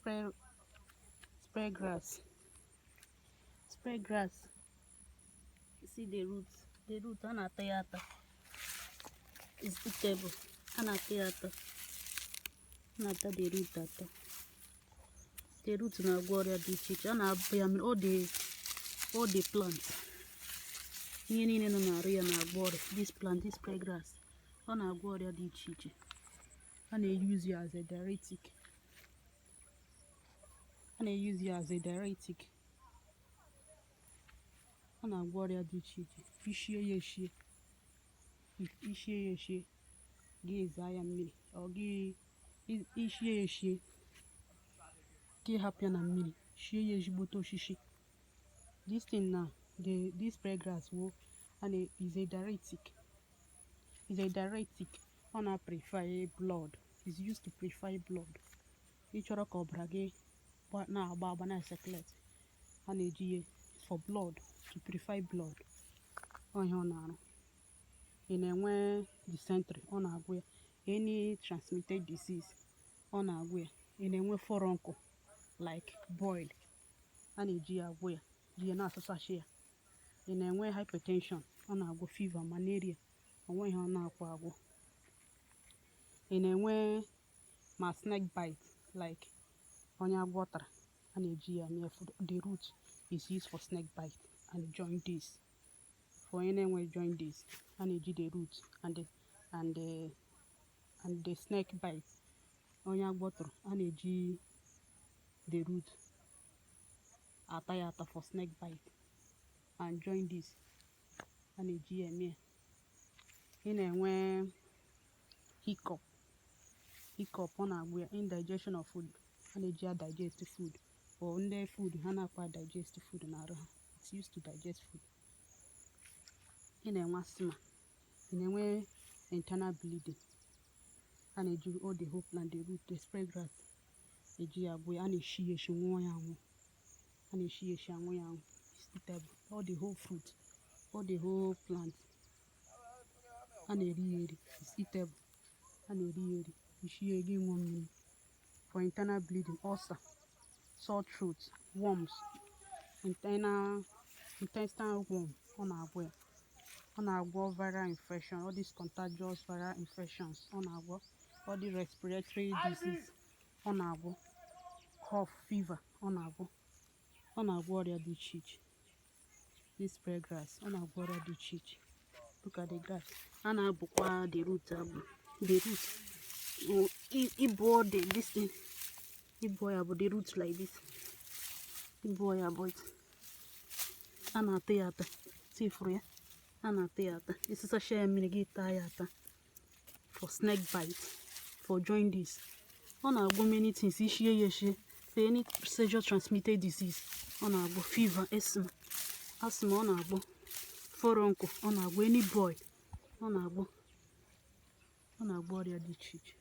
Speargrass. Speargrass. You see the roots. The roots are not theater. It's eatable. Not theater. Not the root that. The roots na guardia ditch. And I mean all the plants. Any no na area na guardia. This plant, this Speargrass. On a guardia ditch. And they use you as a diuretic. And they use you as a diuretic. And a guardia ditch. Ishie. Give I am me. Or give ishie. Give happy and me. She boto shishi. This thing now, this Speargrass and it is a diuretic. It's a diuretic. On a purify blood. It's used to purify blood. Each other cobrage, but now Baba secret. And a for blood to purify blood. On your now. In a way, dysentery on our way. Any transmitted disease on our way. In a way, for uncle like boil. And a G aware. Giana Sasha. In a way, hypertension on our go fever, malaria. And when on our power. In a way, my snake bite like on your water and a G and the root is used for snake bite and jaundice. For any way jaundice and a G the root and the snake bite on your water and a G the root atayata for snake bite and jaundice and a G and in a way hiccup on a way indigestion of food and a G digest food or under food hana kwa digest food and it's used to digest food. In a asthma, in a way internal bleeding, and a do all the whole plant, the root, the Speargrass, a giabwe, and a she and a she is all the whole fruit, all the whole plant, and a rear is eatable, and a rear is she again 1 minute for internal bleeding, ulcer, sore throat, worms, intestinal worm on our way. On our viral infection, all these contagious viral infections on our all the respiratory disease on our cough, fever on our warrior do cheech. This Speargrass on our warrior do cheech. Look at the grass. And I book the roots. The roots. It bore this thing. It boy about the roots like this. It boy about it. And I theater. See for you. And theater. This is a share minigate for snake bite, for jaundice. On our go many things, for any sexual transmitted disease, on our go fever, asthma on our go, for uncle, on our go any boy, on our body at the church.